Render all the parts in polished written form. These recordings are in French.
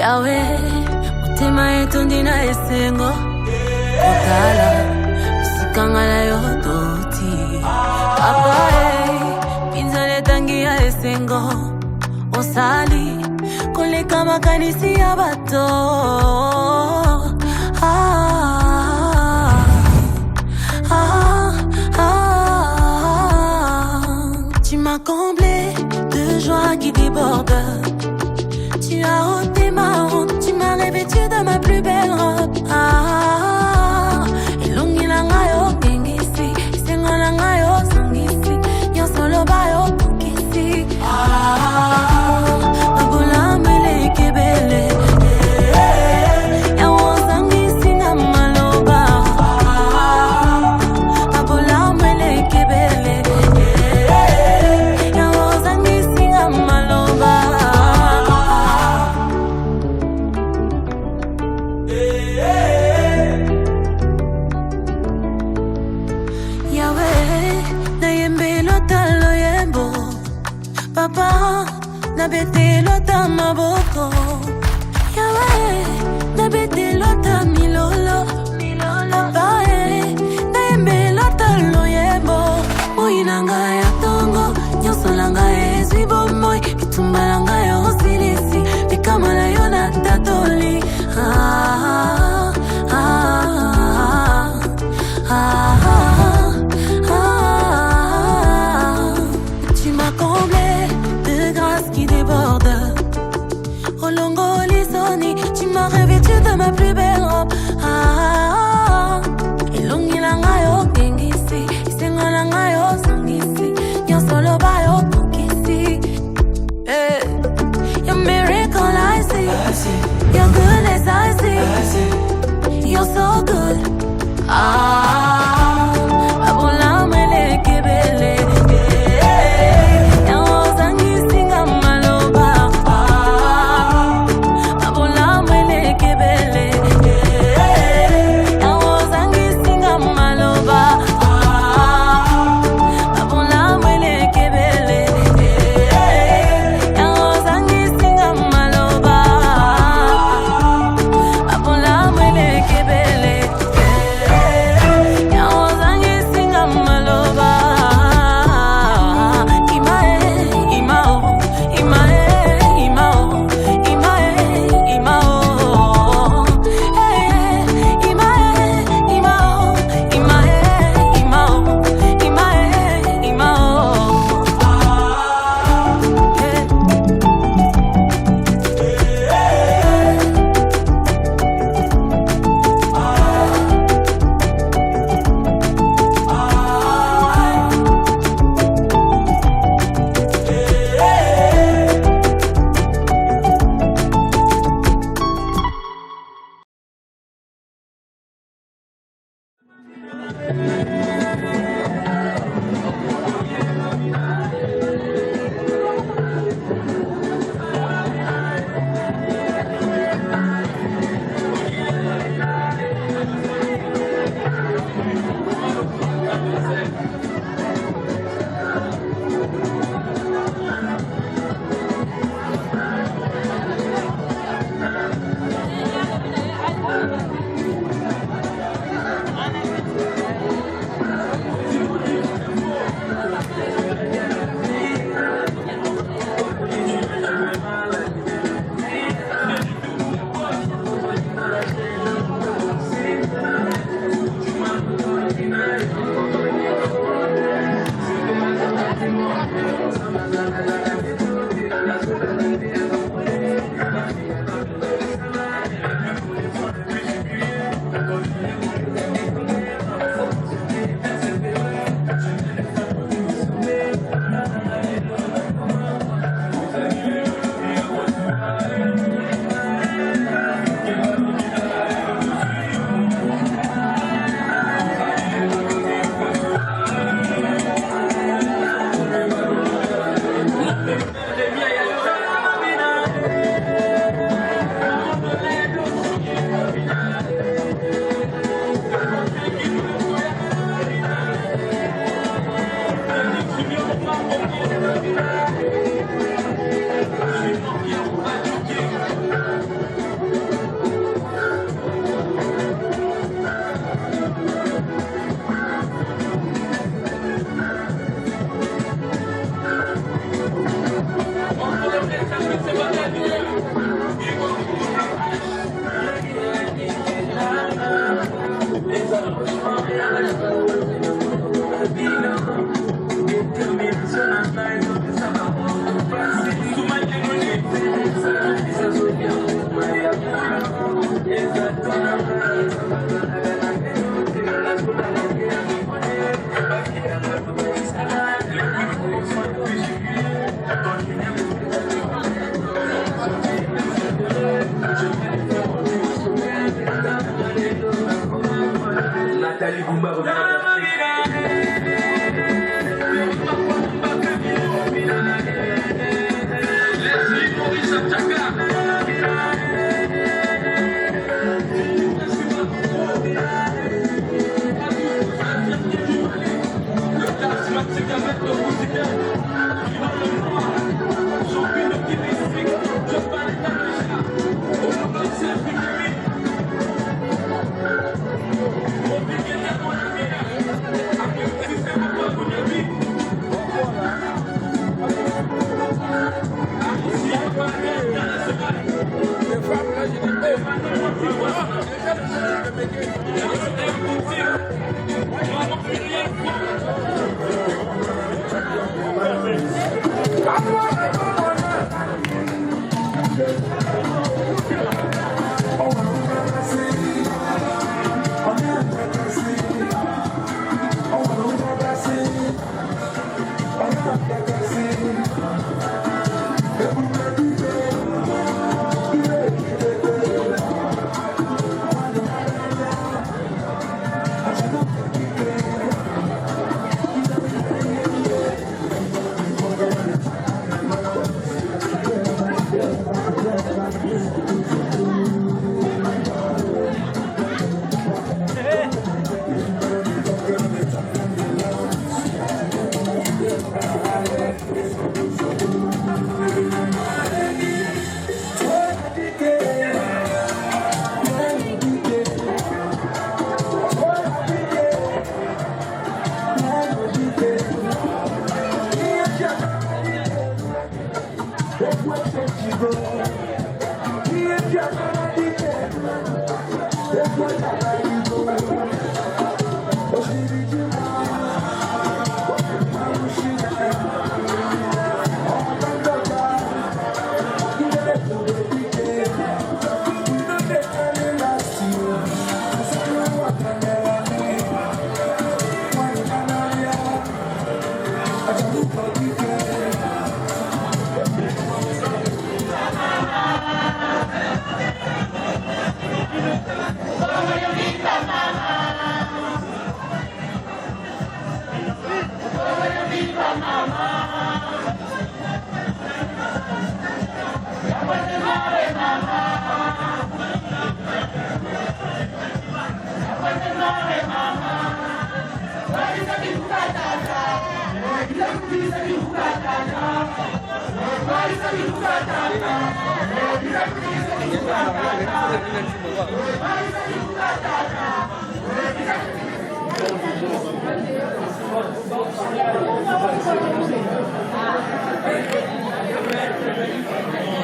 Yahweh, mutima yetu ndina esengo Kotala, usikangala yodoti Papa pinzale tangi ya esengo Osali, koleka makanisi ya bato Tu m'as comblé de joie qui déborde. Tu as ôté ma honte, tu m'as revêtu de ma plus belle robe. Ilungi langa yo kengisi, isengo langa yo sangisi, nyonso loba yo pukisi. Abula mele kebele, yawo sangisi na maloba. Abula mele kebele, yawo sangisi na maloba. Papa, na bete lota maboko. Yahweh, na bete lota milolo. Papa, na yembe lota loyebo. Moinanga ya tongo, nyonso langa ezwi bomoi. Bitumba langa yo silisi, bikamala yo na tatoli. Tu m'as comblé de grâce qui déborde. Olongo lisoni, tu m'as revêtu de ma plus belle robe. Ilungi langa yo kengisi, isengo langa yo sangisi, nyonso loba yo pukisi. Your miracle I see, your goodness I see, you're so good. Abula mele kebele.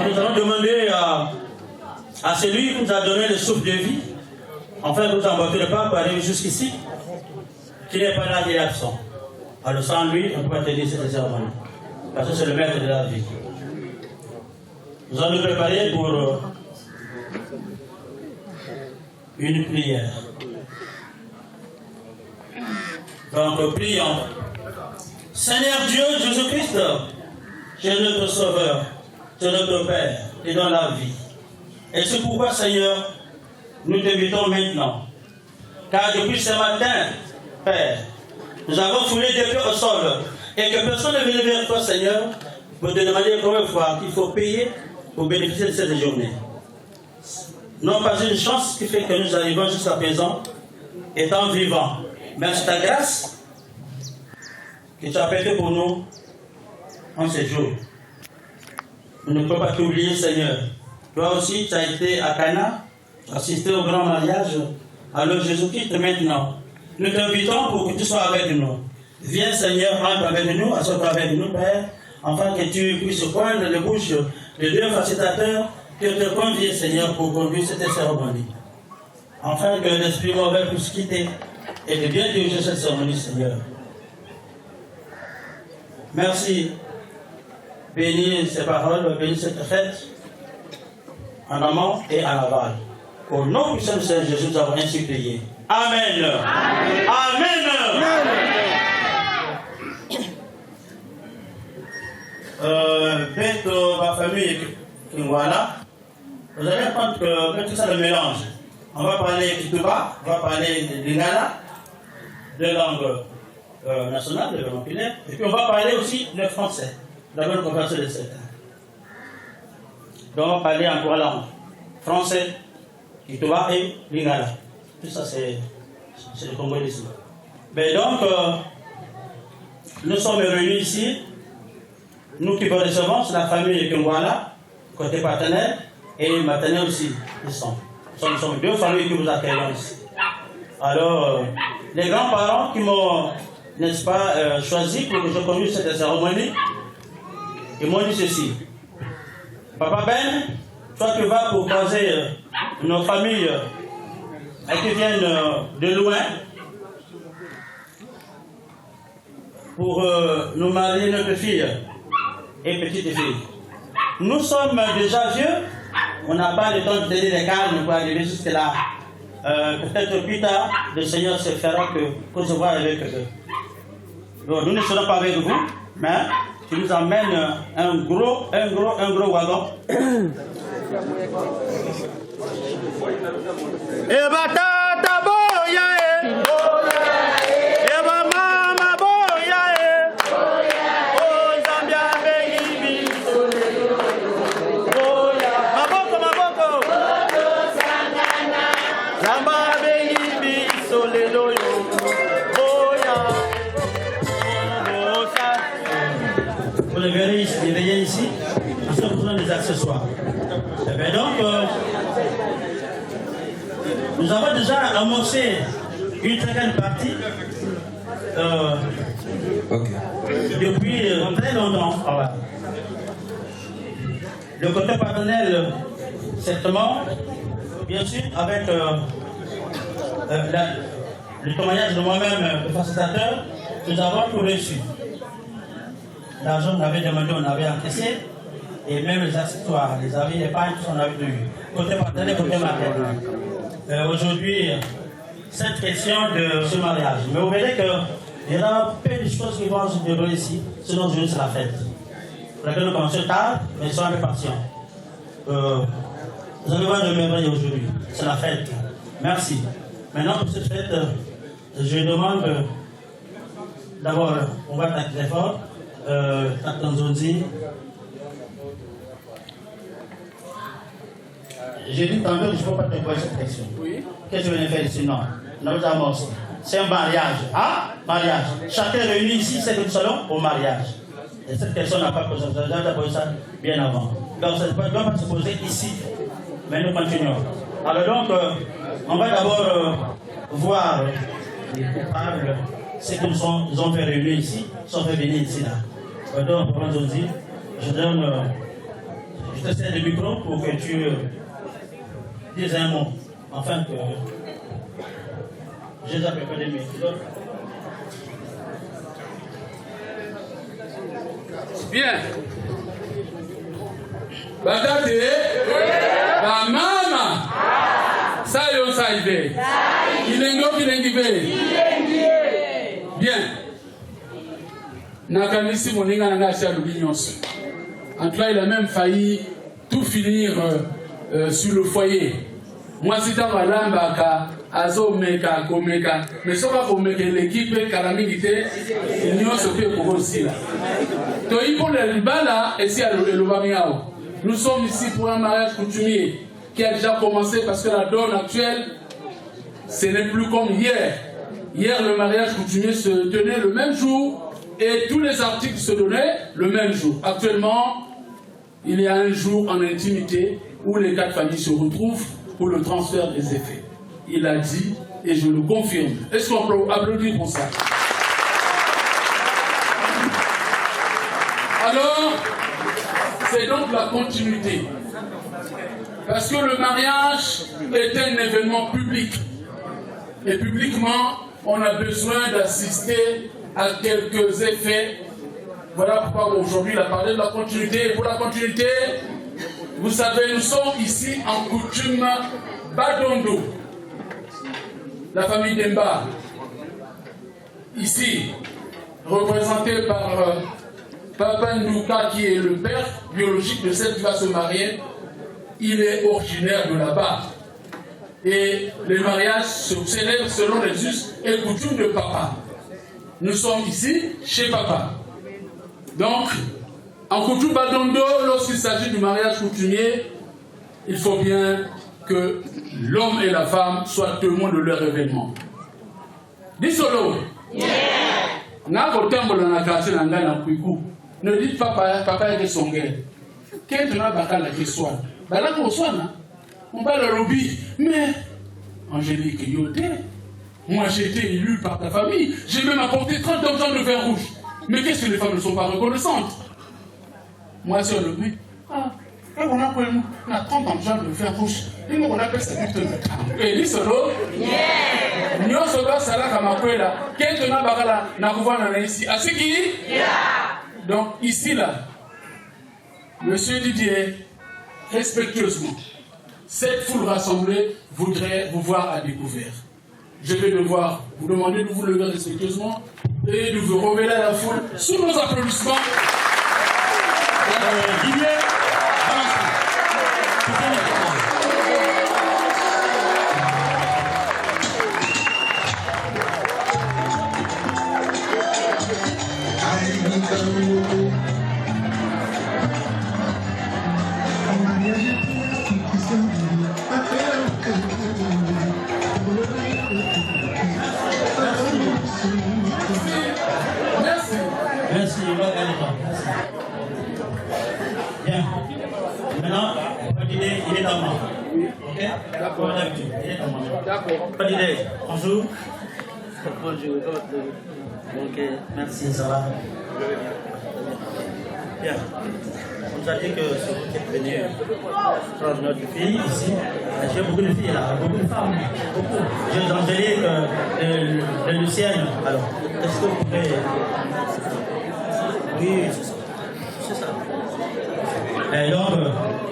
Nous allons demander à celui qui nous a donné le souffle de vie, enfin nous embarquer le pas pour arriver jusqu'ici, qui n'est pas là, qui est absent. Alors sans lui, on ne peut pas tenir cette cérémonie, parce que c'est le maître de la vie. Nous allons nous préparer pour une prière. Donc prions. Seigneur Dieu, Jésus-Christ, tu es notre Sauveur, tu es notre Père, tu donnes la vie. Et c'est pourquoi, Seigneur, nous t'invitons maintenant. Car depuis ce matin, Père, nous avons foulé des pieds au sol et que personne ne vient vers toi, Seigneur, pour te demander combien de fois qu'il faut payer pour bénéficier de cette journée. Non pas une chance qui fait que nous arrivons jusqu'à présent étant vivants, mais c'est ta grâce que tu as prêtée pour nous en ces jours. Nous ne pouvons pas t'oublier, Seigneur. Toi aussi, tu as été à Cana, tu as assisté au grand mariage. Alors Jésus-Christ, maintenant, nous t'invitons pour que tu sois avec nous. Viens, Seigneur, entre avec nous, assois-toi avec nous, Père, afin que tu puisses prendre les bouches de deux facilitateurs que te convient, Seigneur, pour conduire cette cérémonie. Afin que l'esprit mauvais puisse quitter et de bien diriger cette cérémonie, Seigneur. Merci. Bénis ces paroles, bénis cette fête, en amont et en aval. Au nom puissant de Seigneur Jésus, nous avons ainsi prié. Amen. Amen. Amen. Bête ma famille Kingwala, vous allez comprendre que tout ça le mélange. On va parler Kituba, on va parler de Lingala, de langue nationale, de langue populaire, et puis on va parler aussi le français, la bonne compréhension de certains. Donc on va parler en trois langues, français, Kituba et Lingala. Tout ça c'est le congolais. Mais donc, nous sommes réunis ici. Nous qui vous recevons, c'est la famille Kingwala, côté partenaire, et maternelle aussi. Nous sommes deux familles qui vous accueillent ici. Alors, les grands-parents qui m'ont, n'est-ce pas, choisi pour que je conduise cette cérémonie, ils m'ont dit ceci. Papa Ben, toi tu vas pour croiser nos familles qui viennent de loin, pour nous marier notre fille et petite fille. Nous sommes déjà vieux, on n'a pas le temps de tenir les calmes pour arriver jusque là. Peut-être plus tard, le Seigneur se fera que je vois avec eux. Donc, nous ne serons pas avec vous, mais tu nous amènes un gros wagon. Et batata boya vous le verrez ici, nous avons besoin des accessoires. Et bien donc, nous avons déjà amorcé une très grande partie depuis très longtemps. Le côté paternel, certainement, bien sûr, avec le témoignage de moi-même, le facilitateur, nous avons tout reçu. L'argent qu'on avait demandé, on avait encaissé, et même les accessoires, les avis, les pains, on avait eu. Côté paternel, côté maternel. Aujourd'hui, cette question de ce mariage. Mais vous verrez qu'il y a peu de choses qui vont se dérouler ici, sinon aujourd'hui c'est la fête. Pour laquelle nous commençons tard, mais soyons un peu patients. Vous avez besoin de merveille aujourd'hui, c'est la fête. Merci. Maintenant pour cette fête, je demande d'abord, on va être très fort, Tatanzonzi. J'ai dit tantôt que je ne peux pas te poser cette question. Oui. Qu'est-ce que je venais faire ici? Non. C'est un mariage. Ah, mariage. Chacun réuni ici, c'est que nous allons au mariage. Et cette question n'a pas posé ça bien avant. Donc ça ne doit pas se poser ici. Mais nous continuons. Alors donc, on va d'abord voir les coupables, ceux qui nous ont fait réunir ici, sont fait venir ici là. Donc, je te cède le micro pour que tu dises un mot. Enfin que je les appelle des micros. Bien. Badate, ba mama, sayo saibe. Ilengo kilengibe. Bien. Nakanisi moninga na ngasha lubinyonso. En tout cas, il a même failli tout finir sur le foyer. Moi, si t'as malamba azo meka komeka, mais ça va pour meka l'équipe calamité, il n'y a pas de pour aussi là. Donc il faut le bala et si le bamiao. Nous sommes ici pour un mariage coutumier qui a déjà commencé parce que la donne actuelle, ce n'est plus comme hier. Hier, le mariage coutumier se tenait le même jour et tous les articles se donnaient le même jour. Actuellement, il y a un jour en intimité où les quatre familles se retrouvent pour le transfert des effets. Il a dit, et je le confirme. Est-ce qu'on peut applaudir pour ça? Alors, c'est donc la continuité. Parce que le mariage est un événement public. Et publiquement, on a besoin d'assister à quelques effets. Voilà pourquoi aujourd'hui il a parlé de la continuité. Et pour la continuité, vous savez, nous sommes ici en coutume Badondo. La famille Demba. Ici, représenté par Papa Ndouka, qui est le père biologique de celle qui va se marier. Il est originaire de là-bas. Et les mariages se célèbrent selon les us et coutumes de papa. Nous sommes ici chez papa. Donc, en coutume Badondo, lorsqu'il s'agit du mariage coutumier, il faut bien que l'homme et la femme soient témoins de leur événement. Dis solo. Ne dites pas papa est son guerre. Quand on a bakala qui soit, on va le lobby. Mais Angélique Yoté, moi j'ai été élu par ta famille, j'ai même apporté 30 ans de vin rouge. Mais qu'est-ce que les femmes ne sont pas reconnaissantes? Moi sur le but, on a 30 ans de vin rouge. Et nous on appelle ça du temps. Et dit solo, nous sommes là comme après là. Quand on a bakala, n'a pas ici. À ce qui? Donc ici là, Monsieur Didier, respectueusement, cette foule rassemblée voudrait vous voir à découvert. Je vais devoir vous demander de vous lever respectueusement et de vous révéler à la foule sous nos applaudissements. Didier, Merci, bien. Maintenant, il est dans moi. Ok? D'accord. Il est dans moi. D'accord. Bonjour. Bonjour. Ok, merci, ça va. Bien. On nous a dit que c'est vous qui êtes venu prendre notre fille ici. J'ai beaucoup de filles là, beaucoup de femmes, beaucoup. J'ai Angélique, de Lucienne. Alors, est-ce que vous pouvez... Oui, c'est ça. Et donc,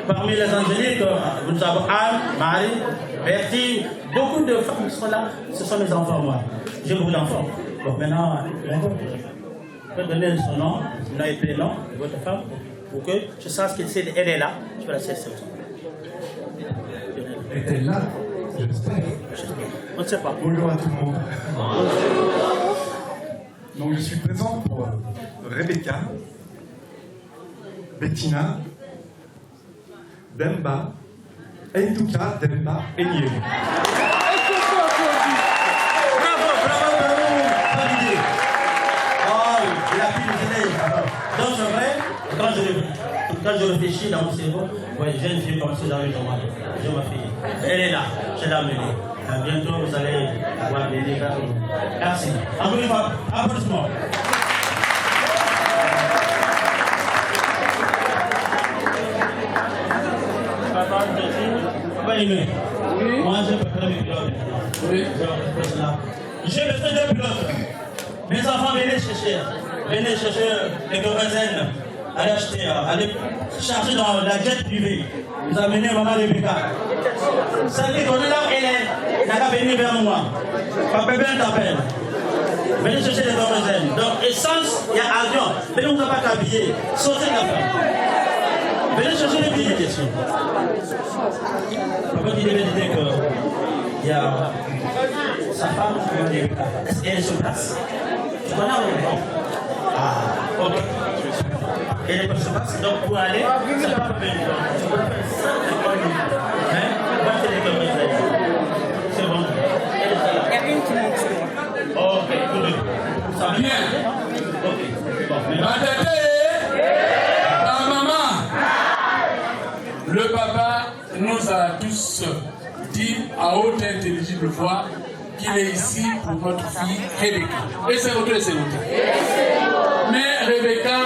parmi les Angéliques, nous avons Anne, Marie, Bertie, beaucoup de femmes qui sont là. Ce sont mes enfants, moi. J'ai beaucoup d'enfants. Donc maintenant, je peux donner son nom et prénom de votre femme, pour que je sache qu'elle est là. Je vais la cesser. Est-elle là? J'espère. On ne sait pas. Bonjour à tout le monde. Donc je suis présent pour Rebecca, Bettina, Demba, Entuka, Demba et Niel. Donc c'est vrai, quand je réfléchis dans mon cerveau, ouais, j'ai une fille comme ça dans le journal. J'ai ma fille. Elle est là, je l'ai amenée. Bientôt vous allez avoir des dégâts. Merci. Applaudissements. Papa, pas aimé. Oui. Moi j'ai préparé mes pilotes. Oui. J'ai besoin de pilotes. Mes enfants, venez chercher les querosènes, allez acheter, allez charger dans la jet privée. Vous amenez maman Rebecca. Celle qui connaît là, elle n'a qu'à venir vers moi. Papa Ben t'appelle. Venez chercher les querosènes. Donc, essence, il y a avion. Venez, vous n'avez pas qu'habiller. Sortez de la femme. Venez chercher les billets, bien sûr. Papa qui devait dire qu'il y a sa femme, est-ce qu'elle est sur place? Tu connais ou non? Ah, ok. Elle est pas sur place, donc pour aller, ça ne peut pas venir. Tu peux faire ça, hein? Moi, je fais des querosènes. C'est bon. Il y a une qui monte sur moi. Ok, écoutez. Ça va bien. Ok. Bon, maman, le papa nous a tous dit à haute et intelligible voix qu'il est ici pour notre fille Rebecca. Et c'est votre. Mais Rebecca,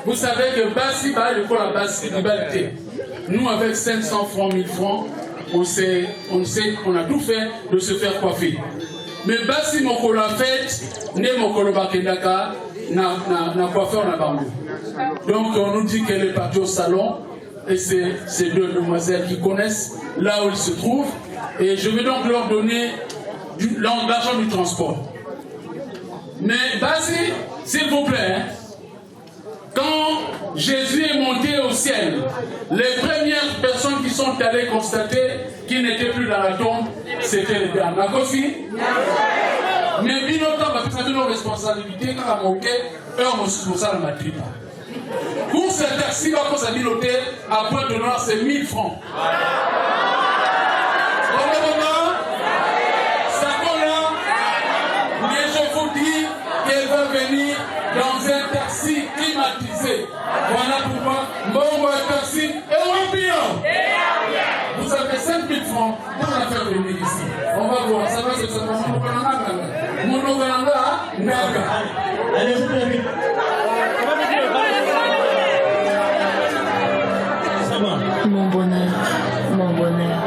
vous savez que Bassi va le la basse rivalité. Nous, avec 500 francs, 1000 francs, on sait qu'on a tout fait de se faire coiffer. Mais Bassi Moko l'a fait, né Moko le Bakendaka, n'a coiffeur n'a pas. Donc on nous dit qu'elle est partie au salon. Et c'est ces deux demoiselles qui connaissent là où ils se trouvent. Et je vais donc leur donner l'argent du transport. Mais Bassi, s'il vous plaît, hein, quand Jésus est monté au ciel, les premières personnes qui sont allées constater qu'il n'était plus dans la tombe, c'était les dames. Mais Binotam a pris nos responsabilités quand on a manqué, eux on se trouve ça dans ma tripe. Pour ce taxi, on va Binoté à Pointe-Noire, c'est 1000 francs. Mais je vous dis qu'elle va venir dans un taxi climatisé. Voilà pourquoi bon taxi et Européen. Vous avez 5000 francs pour la faire venir ici. On va voir, ça va se faire allez, vous pouvez. Mon bonheur, mon bonheur.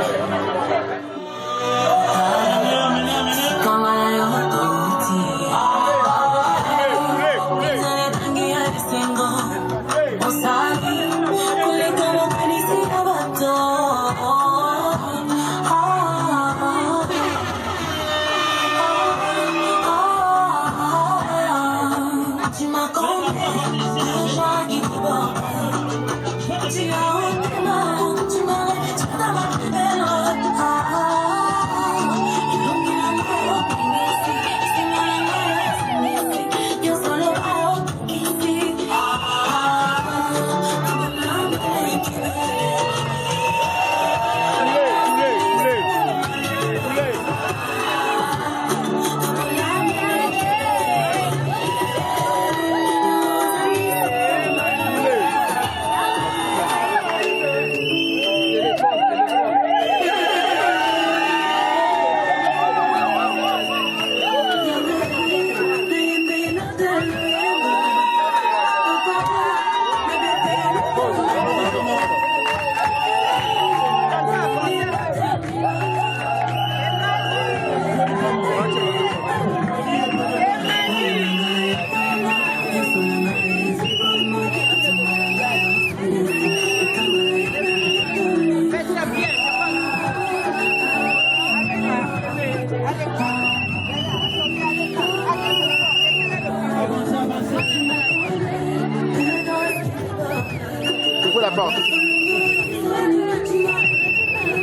Ouvrez la porte.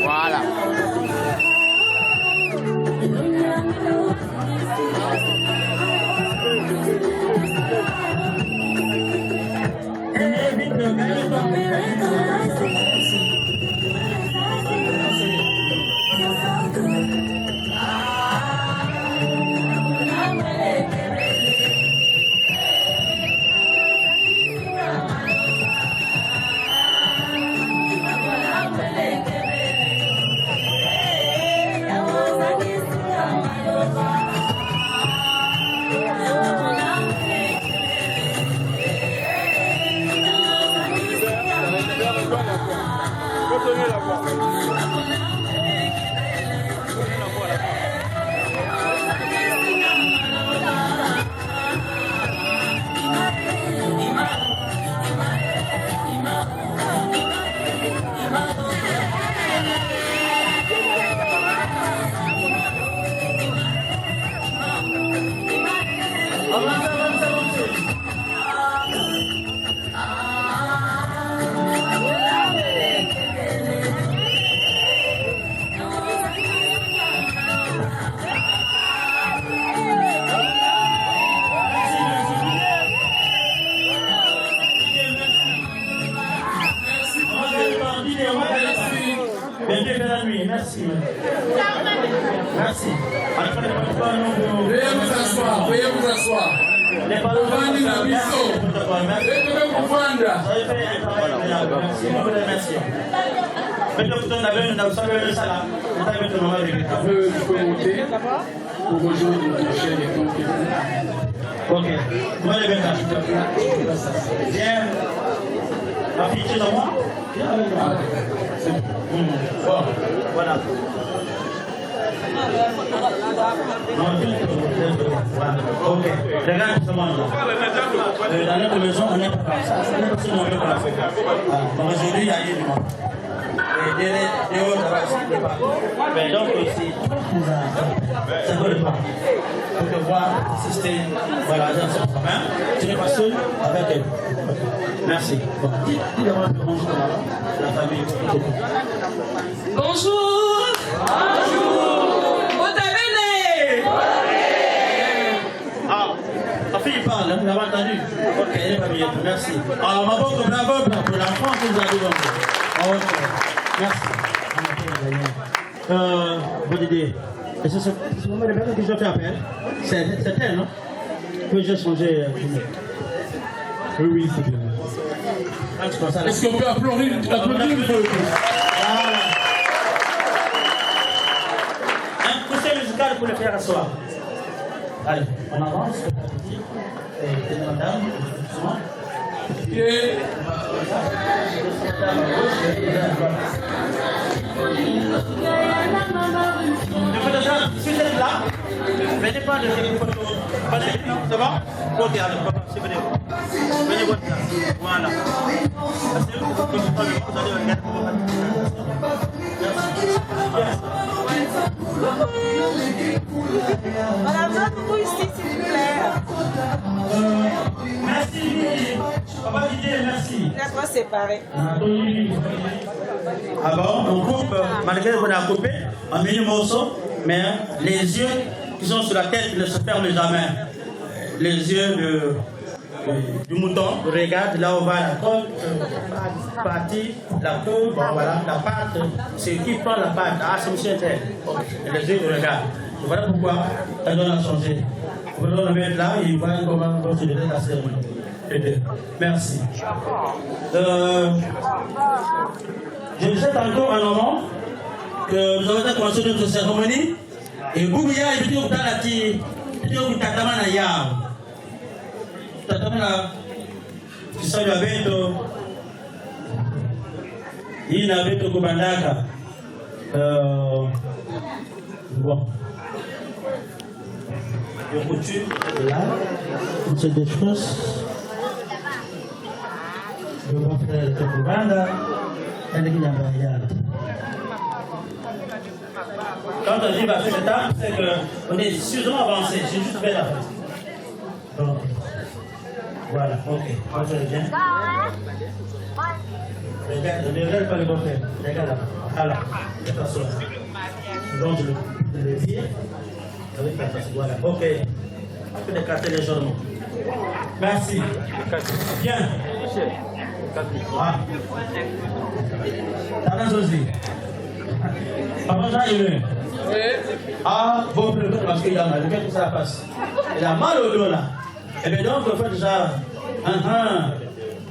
Voilà. Merci. Merci. Veuillez vous asseoir, veuillez vous asseoir. Les ballons Merci. Tu peux monter pour rejoindre notre chaîne et ton pays. Ok. Moi, les bêtes, viens. Afficher dans moi. Bon, voilà. Ok. Regarde ce monde-là. Dans notre maison, on n'est pas comme ça. On est pas si mauvais qu'on a fait. Donc aujourd'hui, il y a eu du monde. Et dehors, ça va aussi pas. Mais donc ici, ça ne veut pas. Pour te voir assister, voilà, dans son chemin. Tu n'es pas seul avec elle. Merci. Bon, dis d'abord bonjour à la famille. Bonjour. Bonjour. Otabene. Ah, la fille parle, vous l'avez entendu. Ok, elle est pas bien. Merci. Alors, ma bonne bravo pour l'enfant que vous avez donné. Ok, merci. Bonne idée. Et c'est ce moment de personne qui je fais appel. C'est elle, non? Que j'ai changé. Oui, c'est bien. Est-ce qu'on peut applaudir une fois? Voilà. Un conseil musical pour le faire asseoir. Allez, on avance. Et madame, doucement. Et si vous êtes là, venez pas de ces photos. Ça va? Ok, allez, papa, c'est venez. Venez votre place. Voilà. Madame, vous ici, s'il vous plaît. Merci. Papa Didier, merci. Laisse-moi séparer. Ah bon, on coupe, malgré qu'on a coupé, en mini morceaux, mais les yeux qui sont sur la tête ne se ferment jamais. Les yeux du mouton regardent là où va la côte, partie, la queue, bon voilà, la pâte, c'est qui prend la pâte, ah c'est monsieur tel. Et les yeux regardent. Voilà pourquoi ça doit changer. Vous le mettre là et voir comment continuer la cérémonie. Merci. Je disais tantôt en moment que nous avons commencé notre cérémonie et Boubouya est plutôt dans la tige, plutôt que Tatamana Yam. Tatamana, tu sais, le Beto, il y a Beto Kubandaka. Bon. Le couture, là, c'est des choses. le bon frère de Tokubanda, et de Guinambayal. Quand on arrive à cette étape, c'est qu'on est suffisamment avancé. J'ai juste fait la fête. Donc, voilà, ok. Moi, je reviens. Regarde pas le bon frère. Regarde là. Voilà, c'est pas ça. Donc, je le vire. Avec la face. Voilà, ok. Je peux écarter légèrement. Merci. Bien. Ah. T'as raison aussi. Papa Jean, il est. Ah, bon, parce qu'il a mal. Qu'est-ce que ça passe? Il a mal au dos là. Et bien donc, on fait déjà.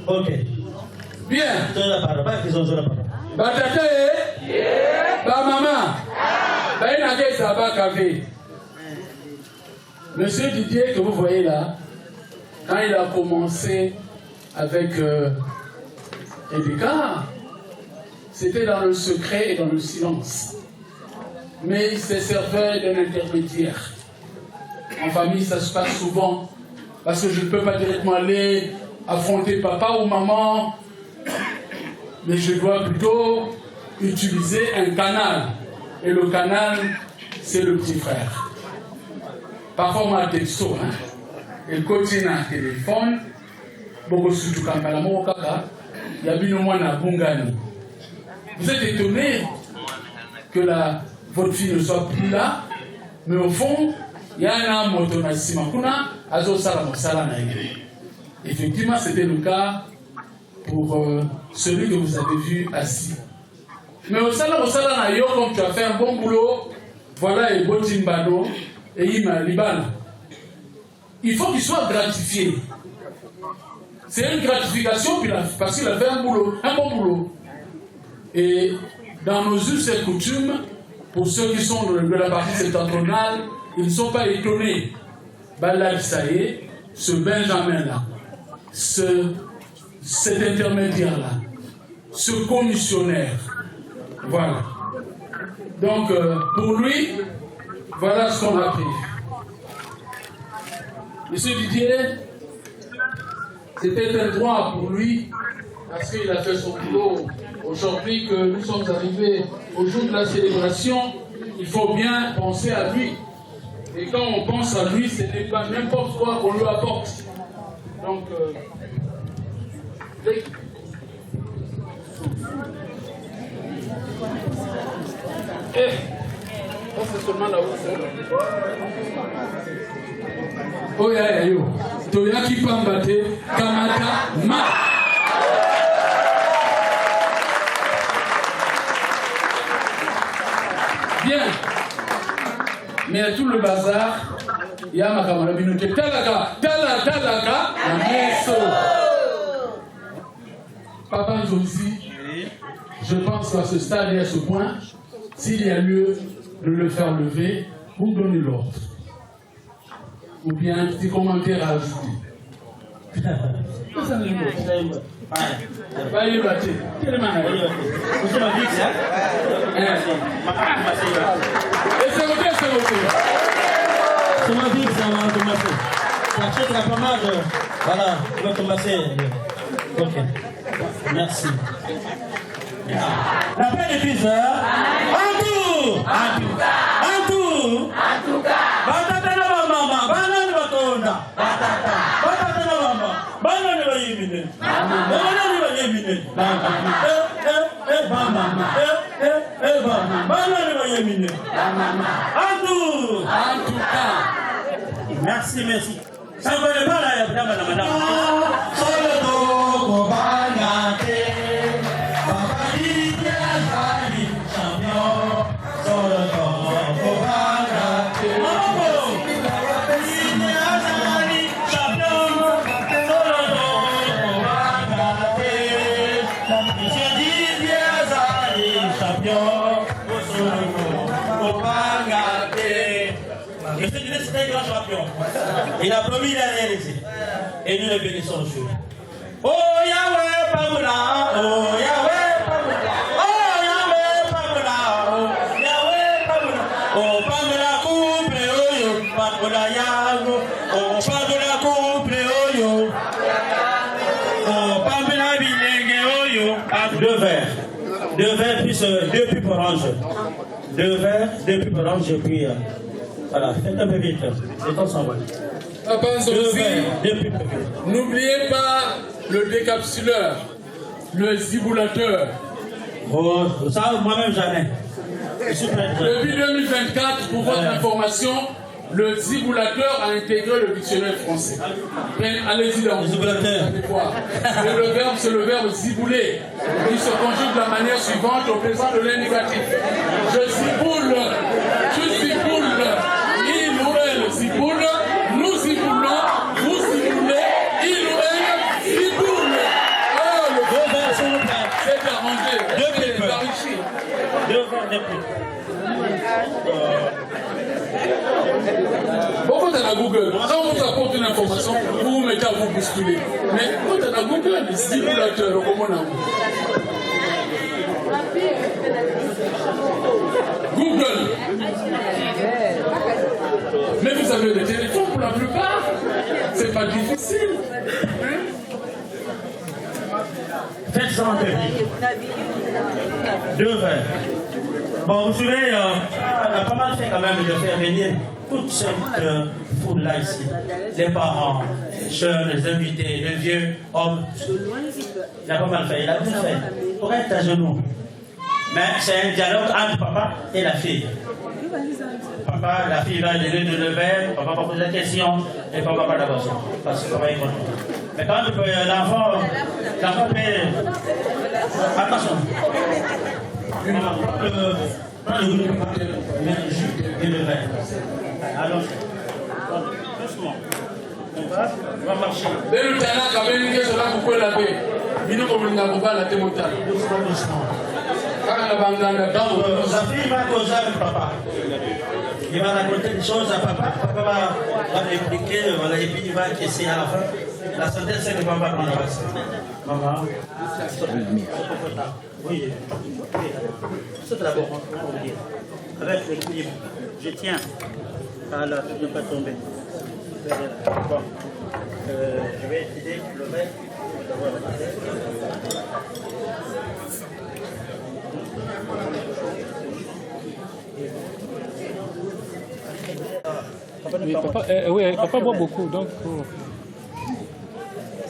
Ok. Bien. Je te la parole. Pas qu'ils ont la parole. Batata, ba maman. Ba inage saba café. Monsieur Didier, que vous voyez là, quand il a commencé avec Edeka, c'était dans le secret et dans le silence. Mais il se servait d'un intermédiaire. En famille, ça se passe souvent, parce que je ne peux pas directement aller affronter papa ou maman, mais je dois plutôt utiliser un canal. Et le canal, c'est le petit frère. Parfois, on a des textos, hein. Et quand il y a un téléphone, beaucoup surtout quand il y a bien au moins un bungani. Vous êtes étonné que votre fille ne soit plus là, mais au fond, il y a un moto na simakuna, azo sala mosala na yé. Effectivement, c'était le cas pour celui que vous avez vu assis. Mais au sala na yo, comme tu as fait un bon boulot, voilà et Botimbano et Ima Libana. Il faut qu'il soit gratifié. C'est une gratification parce qu'il a fait un bon boulot. Et dans nos us et coutumes, pour ceux qui sont de la partie septentrionale, ils ne sont pas étonnés. Balad Saïe, ce Benjamin-là, cet intermédiaire-là, ce commissionnaire. Voilà. Donc, pour lui, voilà ce qu'on a appris. Monsieur Didier, c'était un droit pour lui, parce qu'il a fait son boulot. Aujourd'hui que nous sommes arrivés au jour de la célébration, il faut bien penser à lui. Et quand on pense à lui, ce n'est pas n'importe quoi qu'on lui apporte. Donc, c'est seulement là où c'est. Oh, ya, yo. Toyaki Pambate, Kamata, Ma. Bien. Mais à tout le bazar, il y a ma camarade qui dit Talaka, la messo. Papa Josie, je pense qu'à ce stade et à ce point, s'il y a lieu de le faire lever, vous donnez l'ordre. Ou bien un petit commentaire à ajouter. C'est ma vie, ça va commencer. J'achète la pommade. Voilà, on va commencer. Ok. Merci. La paix des fils, en tout. Batata na mama, banani batonda. Batata na mama, banani bayimine. Banani bayimine. Banani bayimine. En tout cas. Merci. Ça ne va pas là, madame. Il a promis d'aller réaliser. Et nous le bénissons aujourd'hui. Oh Yahweh, Pamoula. Oh Yahweh, Pamoula. Oh Yahweh, Pamoula. Oh Yahweh, Pamoula. Oh Pamoula, couple, oh yo. Pamoula, Yago. Oh Pamoula, couple, oh yo. Oh Pamoula, Bine. 2 verres. 2 verres plus 2 pipes oranges. 2 verres, 2 pipes oranges, puis voilà, faites un peu vite. Le temps s'en va. 2 verres, 2 pipes. N'oubliez pas le décapsuleur, le ziboulateur. Oh, ça, moi-même, jamais. Depuis 2024, pour votre information, le ziboulateur a intégré le dictionnaire français. Allez-y dans le ziboulateur. Le verbe, c'est le verbe zibouler, qui se conjugue de la manière suivante au présent de l'indicatif. Je ziboule, tu ziboules, il ou elle ziboule, nous ziboulons, vous ziboulez, il ou elle ziboule. Oh, le verbe, c'est arrangé, c'est enrichi. 2 verres de plus. Quand on est à Google, quand on vous apporte une information, vous vous mettez à vous bousculer. Mais quand on est à Google, les simulateurs, comment on a Google. Mais vous avez des téléphones pour la plupart. C'est pas difficile. Faites ça en tête. 2 verres. Bon, vous savez, on a pas mal fait quand même de faire venir toute cette foule-là ici. Les parents, les jeunes, les invités, les vieux, hommes. Il a pas mal fait, il a tout fait. Pour être à genoux. Mais c'est un dialogue entre papa et la fille. Papa, la fille va donner de le verre, papa va poser la question, et papa va d'abord ça. Parce que papa est content. Mais quand l'enfant fait... Attention. Prends le goût de mettre le jus et le verre. Allons. Doucement. On va marcher. Dès le terrain, quand même, il y a cela pour quoi la paix. Il nous comme la boba la témoignage. Doucement. Donc, sa fille va causer avec papa. Il va raconter des choses à papa. Papa va l'expliquer, voilà, et puis il va encaisser à la fin. La santé, c'est que papa prend la vaccin. Maman. Oui. C'est d'abord, on va dire. Avec l'équilibre. Je tiens. Alors, je ne vais pas tomber. Bon. Je vais essayer le mettre. Oui, papa boit beaucoup, donc...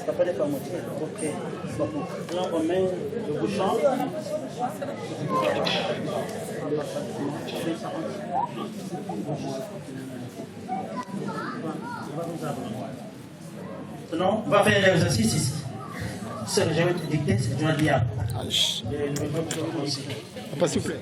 Papa n'est pas moitié. Ok. Là, on met le bouchon. Sinon, on va faire l'exercice ici. Ce que je vais te dicter, c'est que tu vas dire. Papa, s'il vous plaît.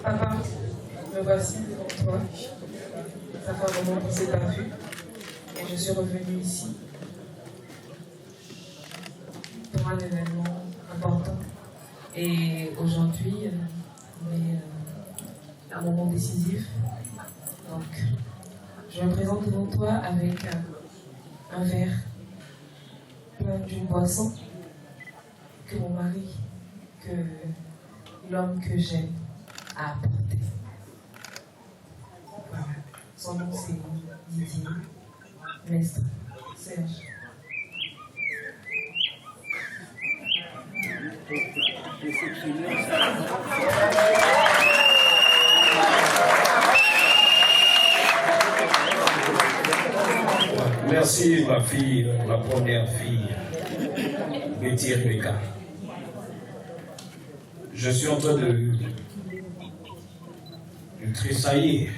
Papa, me voici devant toi. Ça fait un moment qu'on ne s'est pas vu. Et je suis revenue ici pour un événement important. Et aujourd'hui, on est à un moment décisif. Donc, je me présente devant toi avec un verre plein d'une boisson que mon mari, que l'homme que j'aime, a apporté. Voilà. Son nom c'est Didier, Mestre, Serge. Merci ma fille, ma première fille, Betty Rebecca. Je suis en train de tressaillir.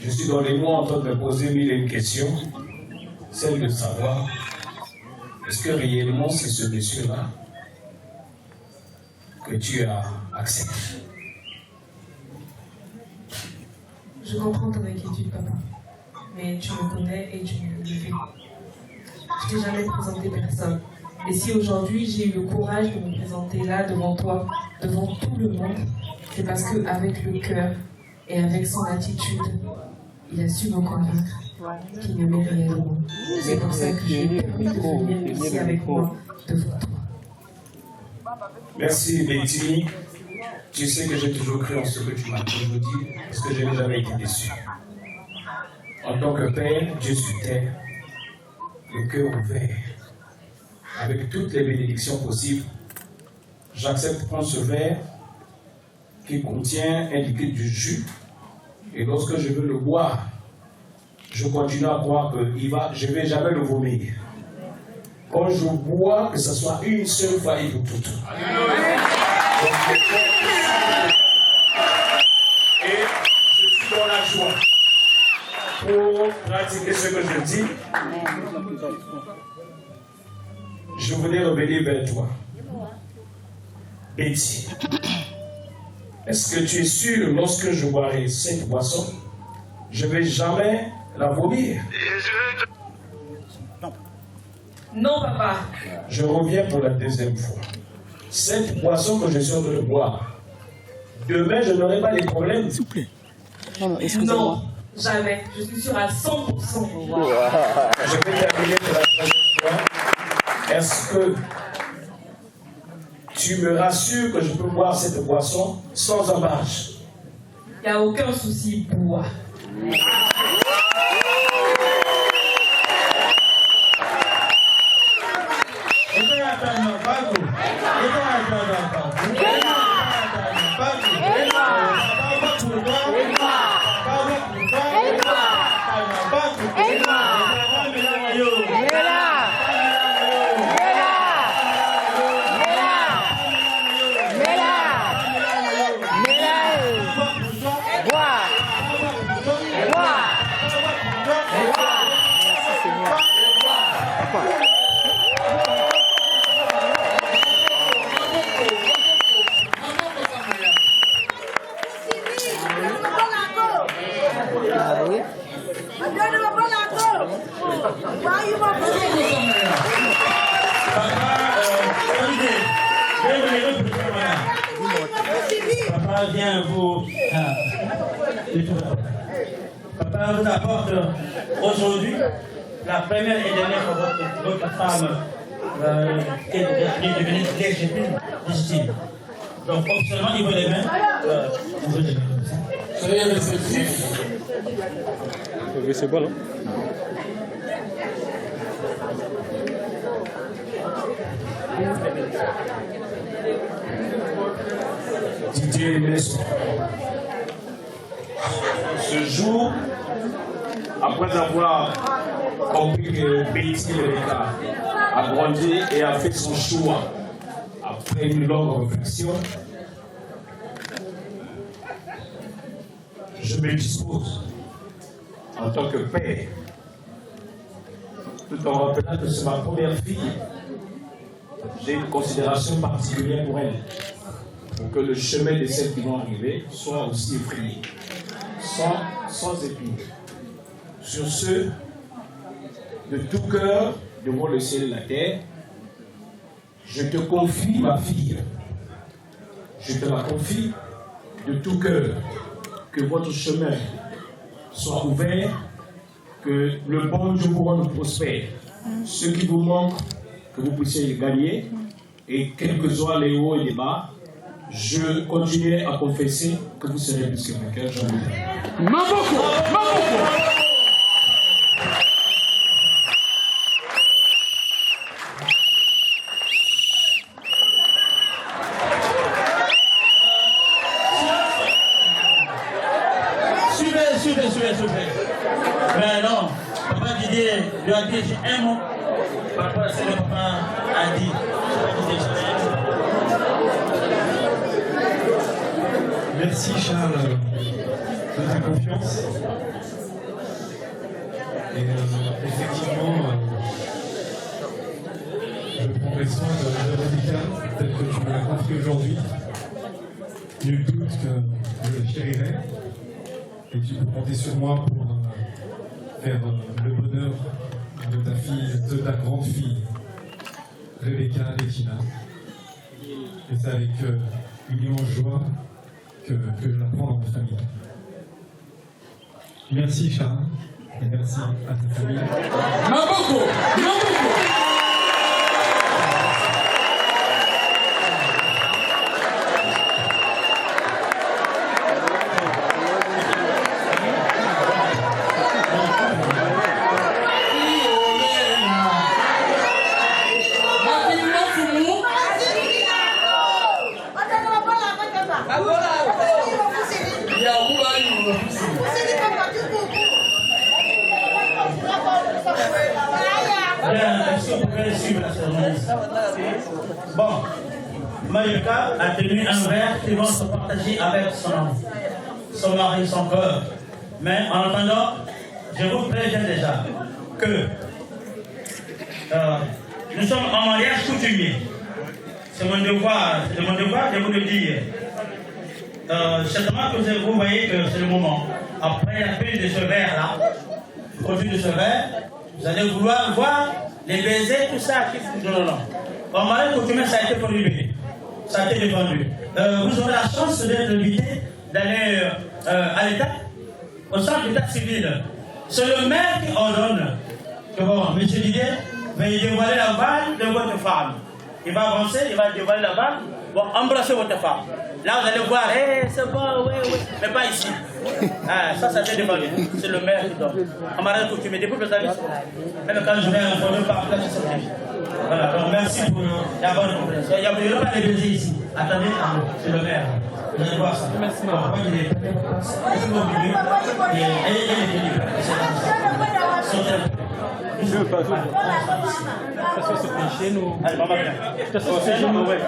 Je suis dans les mois en train de me poser mille et une questions, celle de savoir, est-ce que réellement c'est ce monsieur-là que tu as accepté? Je comprends ton inquiétude, papa. Mais tu me connais et tu me vis. Je t'ai jamais présenté personne. Et si aujourd'hui j'ai eu le courage de me présenter là devant toi, devant tout le monde, c'est parce qu'avec le cœur, Et avec son attitude, il a su me convaincre qu'il m'aimait réellement. C'est pour ça que je lui ai permis de venir ici avec moi devant toi. Merci Betty. Tu sais que j'ai toujours cru en ce que tu m'as toujours dit, parce que je n'ai jamais été déçu. En tant que père, Dieu sur terre, le cœur ouvert, avec toutes les bénédictions possibles, j'accepte de prendre ce verre qui contient un liquide du jus, et lorsque je veux le boire, je continue à croire que je ne vais jamais le vomir. Quand je bois, que ce soit une seule fois et pour toutes. Et je suis dans la joie pour pratiquer ce que je dis. Je voulais revenir vers toi. Betty, est-ce que tu es sûr, lorsque je boirai cette boisson, je ne vais jamais la vomir? Non, papa. Je reviens pour la deuxième fois. Cette boisson que je suis en train de boire, demain, je n'aurai pas les problèmes. S'il vous plaît. Non, jamais. Je suis sûre à 100%. Je vais terminer pour la troisième fois. Est-ce que tu me rassures que je peux boire cette boisson sans embâche? Il n'y a aucun souci, bois. Papa vient vous... Papa vous apporte aujourd'hui la première et dernière fois votre femme qui est devenue légitime. Donc, officiellement, il veut les mains. Soyez réceptifs. Oui, c'est bon, non? Didier Mestre. Ce jour, après avoir compris que Betty Rebecca a grandi et a fait son choix, après une longue réflexion, je me dispose en tant que père, tout en rappelant que c'est ma première fille, j'ai une considération particulière pour elle, pour que le chemin de celles qui vont arriver soit aussi effrayé, sans épine. Sur ce, de tout cœur, devant le ciel et la terre, je te confie ma fille. Je te la confie de tout cœur. Que votre chemin soit ouvert, que le bon Dieu vous rende prospère. Ce qui vous manque, que vous puissiez le gagner, et quels que soient les hauts et les bas, je continuerai à confesser que vous serez plus que vainqueur. Je vous dis. Maboko. Suivez. Mais non, papa Didier lui a dit un mot par rapport à ce que papa a dit. Merci Charles de ta confiance. Et effectivement, je prendrai soin de Rebecca, tel que tu me l'as confié aujourd'hui. Nul doute que je la chérirai. Et tu peux compter sur moi pour faire le bonheur de ta fille, de ta grande fille, Rebecca Bettina. Et c'est avec une immense joie que je la prends dans ma famille. Merci Charles, et merci à ta famille. Maboko, Maboko. Bon, Mayuka a tenu un verre qu'ils vont se partager avec son mari, son cœur. Mais en attendant, je vous préviens déjà que nous sommes en mariage coutumier. C'est mon devoir de vous le dire. Certainement que vous voyez que c'est le moment. Après la fin de ce verre-là, produit de ce verre, vous allez vouloir voir les baisers, tout ça qui fout de l'eau. En mariage coutumier, ça a été prohibé. Ça a été défendu. Vous aurez la chance d'être invité d'aller à l'État, au centre d'État civil. C'est le maire qui ordonne que bon, M. Didier va dévoiler la balle de votre femme. Il va avancer, il va dévoiler la balle, bon, embrasser votre femme. Là, vous allez voir, c'est bon, oui, mais pas ici. Ça a été défendu. C'est le maire qui donne. En mariage coutumier, depuis que vous avez même quand je vais informer par là, c'est ça. Voilà, donc merci pour la bonne compréhension. Il n'y a pas de baisers ici. Attendez, c'est le maire. Vous allez voir ça. Merci. Je veux pas. Ça se fait chez nous. Allez, maman, viens. Ça se fait chez nous, ouais.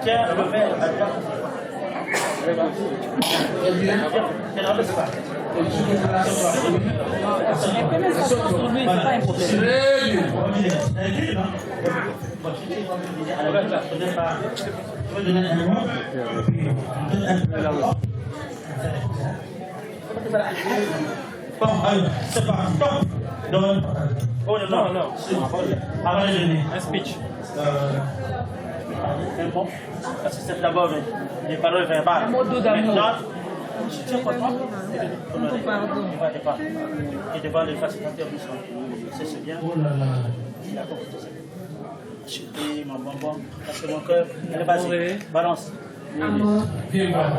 Tiens, le verre, à droite. Bon, allez, c'est parti. Donc, oh non, avant de donner un speech. Bon, parce que c'est d'abord des paroles verbales. Maintenant, je suis content et devant les facilitateurs du son. C'est bien. Oh là là. Chuter mon bonbon, parce que mon cœur, allez, vas-y, balance. Viens voir. Viens voir.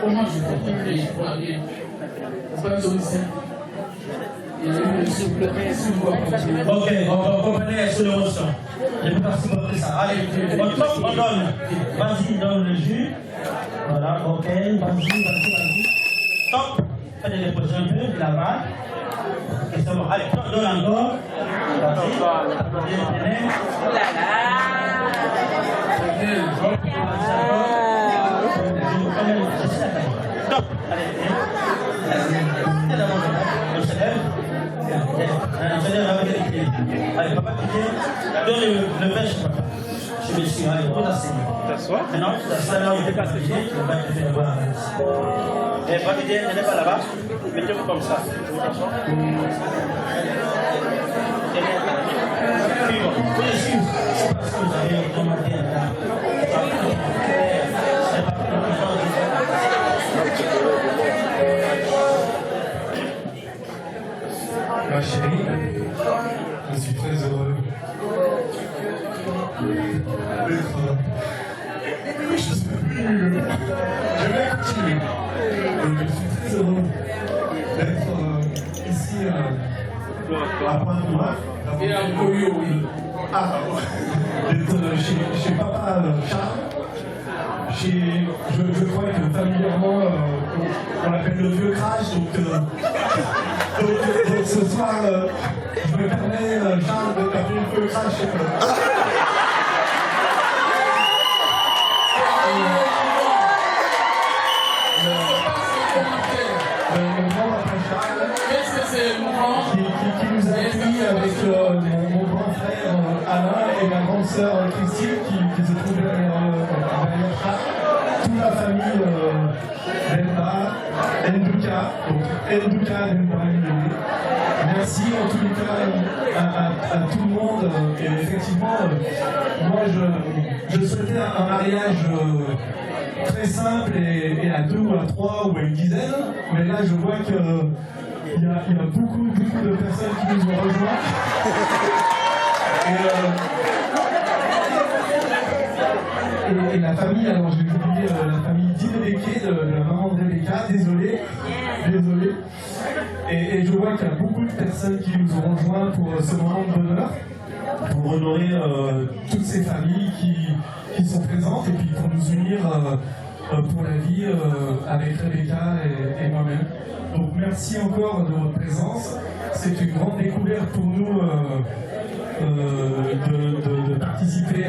Comment je peux te aller? Ok, on va revenir sur le ressort. Je vais passer pour ça. Allez, on donne. Vas-y, donne le jus. Voilà, ok, vas-y. Stop. Faites les poser un peu, de la balle. Ok, c'est bon. Allez, donne encore. Stop. Allez, papa, donne le pêche, papa. Je me suis allé, tout assis. T'assois? Non, tu t'assois là où il est passé. Je vais te faire voir. Et papa, elle n'est pas là-bas. Mettez-vous comme ça. Vous t'assois. Puis bon, vous les suivez. C'est parce que vous avez demandé là. C'est pas quelque chose de Ma chérie, je suis très heureux d'être. Je vais continuer. Je suis très heureux d'être ici à Pointe-Noire. D'être chez papa Charles. Je crois que familièrement, on l'appelle le vieux crash, donc ce soir, je me permets, Charles, de t'appeler le vieux crash. Mon grand papa Charles, qui nous a accueillis avec mon grand frère Alain et ma grande sœur Christine, qui se trouve derrière Charles. Toute la famille Delta, Nduka, donc Nduka Delta. Merci en tous les cas à tout le monde. Et effectivement, moi je souhaitais un mariage très simple et à 2 ou à 3 ou à une dizaine, mais là je vois qu'il y a beaucoup de personnes qui nous ont rejoints. Et la famille, alors je vais vous dire la famille d'Ibeke, de la maman de Rebecca, désolé. Et je vois qu'il y a beaucoup de personnes qui nous ont rejoints pour ce moment de bonheur, pour honorer toutes ces familles qui sont présentes et puis pour nous unir pour la vie avec Rebecca et moi-même. Donc merci encore de votre présence. C'est une grande découverte pour nous de participer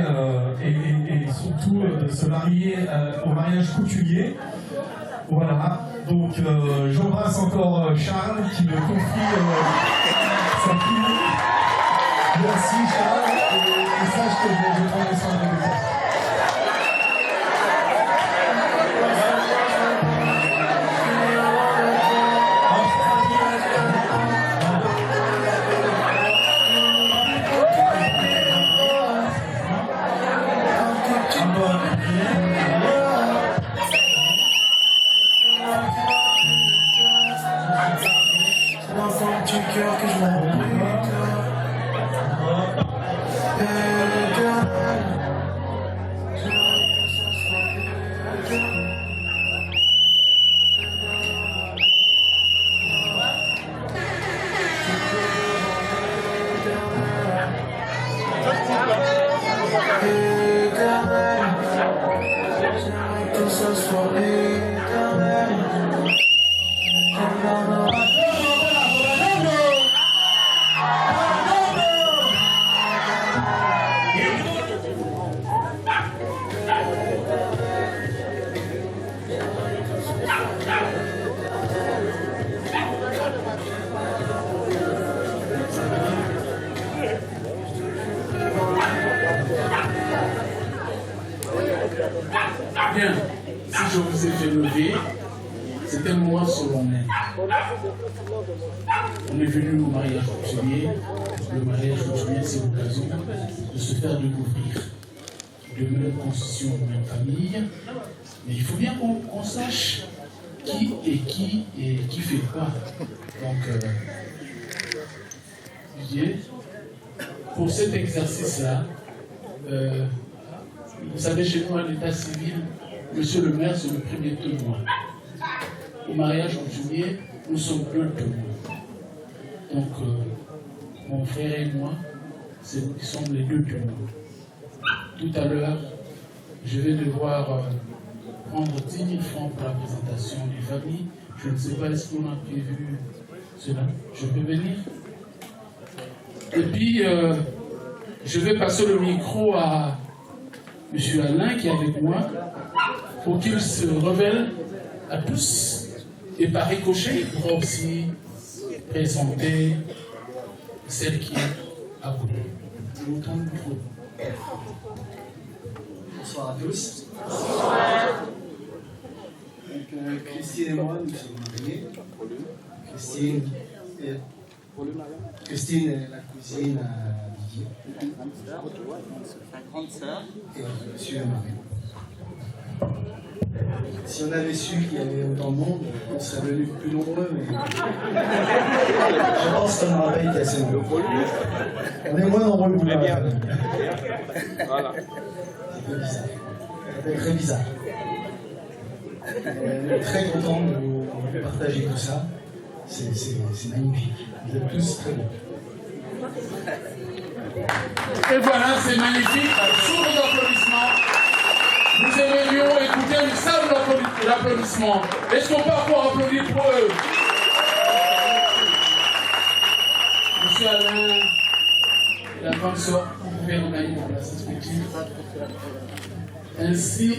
et surtout de se marier au mariage coutumier. Voilà, donc j'embrasse encore Charles qui me confie sa fille. Merci Charles, et sache que je prends soin de vous. Bien, si je vous ai fait lever, c'est un mois solennel. On est venu au mariage coutumier. Le mariage coutumier, c'est l'occasion de se faire découvrir, de même constitution, de même famille. Mais il faut bien qu'on sache qui fait quoi. Donc, pour cet exercice-là, vous savez, chez nous, à l'état civil, monsieur le maire, c'est le premier témoin. Au mariage coutumier, nous sommes deux témoins. Donc, mon frère et moi, nous sommes les deux témoins. Tout à l'heure, je vais devoir prendre 10 000 francs pour la présentation des familles. Je ne sais pas, est-ce qu'on a prévu cela? Je peux venir? Et puis, je vais passer le micro à M. Alain qui est avec moi pour qu'il se révèle à tous et par ricochet, il pourra aussi présenter celle qui est à côté. Je vous tends le micro. Bonsoir à tous. Donc, Christine et moi, nous sommes mariés. Christine est la cousine à Didier. La grande sœur. Et je suis le mari. Si on avait su qu'il y avait autant de monde, on serait venus plus nombreux, mais je pense qu'on n'aurait pas été assez nombreux. On est moins nombreux que vous l'avez. Voilà. C'est bizarre. C'est très bizarre. On est très content de vous partager tout ça. C'est magnifique. Vous êtes tous très beaux. Et voilà, c'est magnifique. Sous vos applaudissements, nous aimerions écouter une salle d'applaudissements. Est-ce qu'on peut encore applaudir pour eux? Monsieur Alain, la grande sœur, vous pouvez regagner la place respective. Ainsi,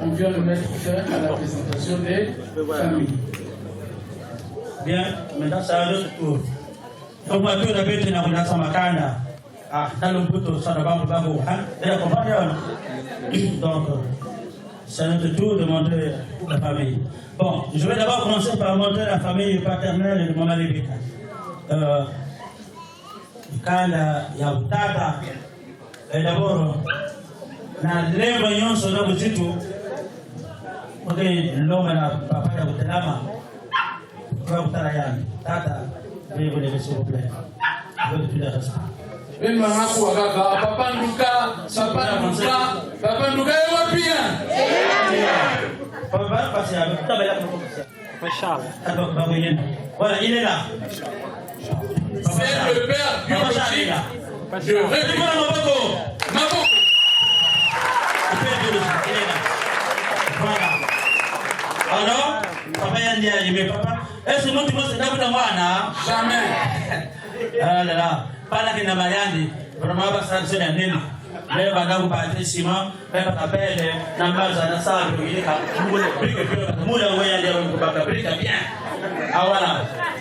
on vient de mettre fin à la présentation des familles. Bien, maintenant c'est à notre tour. Donc, moi, tout d'abord, je n'ai pas de makana. Ah, dans le bout, ça n'a pas de babou. Donc, c'est à notre tour de montrer la famille. Bon, je vais d'abord commencer par montrer la famille paternelle de mon Rebecca. Kanda Yautata. Et d'abord, na leo nyonso na buzitu okay loma na papa ya utelama kwa utarayani tata vile s'il vous plaît votre plus de respect ben mama kwa kaka papa nduka ewa pia papa passe avec tabela Papa Charles. Voilà, il est là. C'est le père biologique de République. Maboko. Le père biologique, il est là. Voilà. Alors, papa Yandi a dit, mais papa, est-ce que nous tu penses que d'abord moi, jamais. Ah là là, pas là que n'a pas Yandi, vraiment pas ça c'est un nez. Mais pendant que vous ciment, mais pas t'appelle, n'a pas ça ça, il est là. Vous le brique vous le voyez dire on peut pas brique bien. Ah voilà.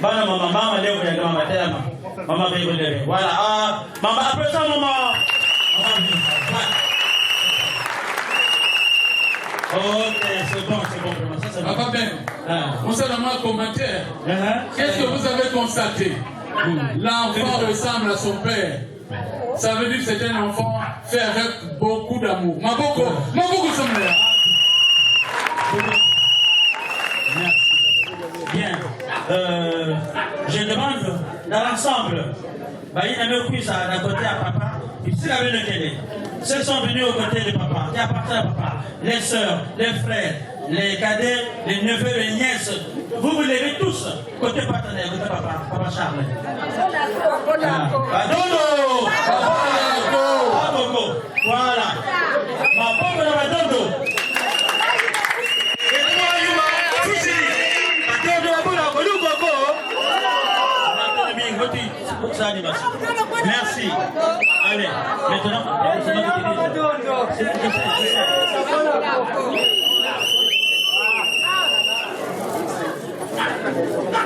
Bana maman leo kwa maman tena. Maman va y voilà. Ah maman après ça maman. Ok, c'est bon vraiment ça c'est bon. Papa Ben. Concernant le commentaire. Qu'est-ce que vous avez constaté? L'enfant ressemble à son père. Ça veut dire que c'est un enfant fait avec beaucoup d'amour. Maboko Sommer. Bien. Je demande dans l'ensemble, il y a même qui ça d'un côté à papa, ici la le télé. Ceux sont venus aux côtés de papa, qui appartiennent à papa, les sœurs, les frères, les cadets, les neveux, les nièces. Vous levez tous, côté partenaire, côté papa, papa Charles. Badondo! Badondo! Voilà. Ma pauvre Badondo! Et moi, Yuma, Fussi! Badondo, merci. Allez, maintenant,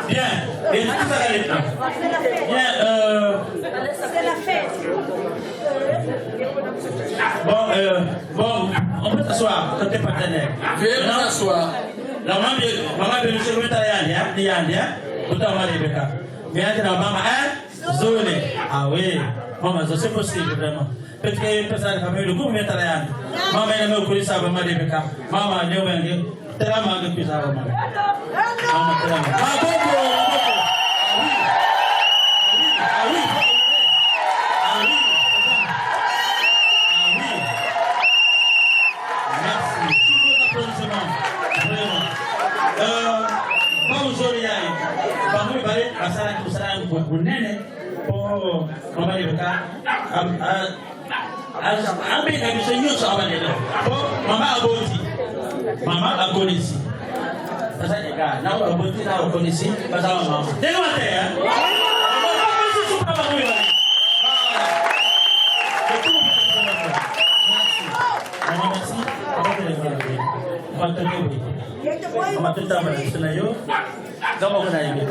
bien, et tout ça va être bien, c'est la fête. Bon, on peut s'asseoir, côté partenaire. Veuillez vous asseoir. La maman de monsieur Yandia, autant on va les bécar. Mais la maman, hein, Zolé. Ah oui, maman, c'est possible vraiment. Peut-être qu'il y a une personne qui a fait le coup, mais t'as rien. Maman, elle m'a connu ça, maman de bécar. Maman, elle m'a dit, t'es la maman de plus à maman. Maman, t'es la maman. Ah, beaucoup. Ah oui. Ah oui. Ah oui. Merci. Tous vos applaudissements. Vraiment. Bonjour, Yaï. Bonjour, Baré. Asala, tout ça, vous n'êtes pour maman de bécar. Ambe na biso nyonso abalelo po mama aboti mama akonisi sasa eka na aboti na akonisi basa mama delo ate ya mama biso supa ba kuya mama merci mama tuta ba sina yo gamo kana yibe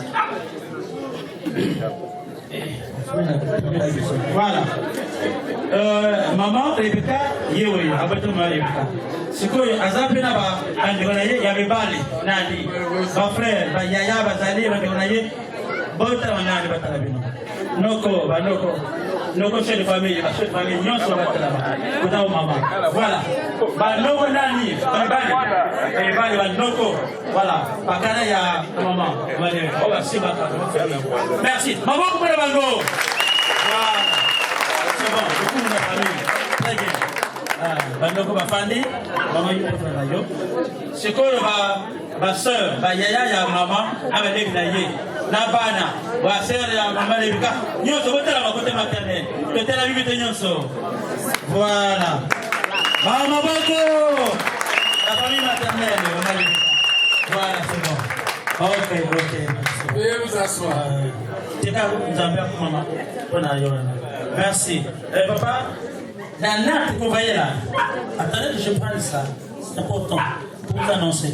voilà. Maman Rebecca, yewe, abatou ma Rebecca. Ce que Azapena ba, andionaye, yabe bali, nadi. Ba frère, ba yaya, ba zali, andionaye, bota wanani batalabino. Noko, ba noko. Noko chef de famille, ba chef de famille, nyon so batalaba. Kuta maman. Voilà. Ba noko nani, ba bali ba noko. Voilà. Ba kana ya maman. Voilà. On va si bata. Merci. Maman pour le bango. Voilà. C'est bon, beaucoup de la famille. Très bien. Bandoko Bafandi, maman yi préfère yo. C'est quoi ma soeur, ma yaya ya maman, avec les na bana, wa sœur ya maman Rebecca. Nyonso botela ma côté maternel. Côté la vie de nyonso. Voilà. Maman Boko. La famille maternelle, maman Rebecca. Voilà, c'est bon. Ok. Veuillez vous asseoir. Merci. Papa, la natte que vous voyez là, attendez que je prenne ça, c'est important pour vous annoncer.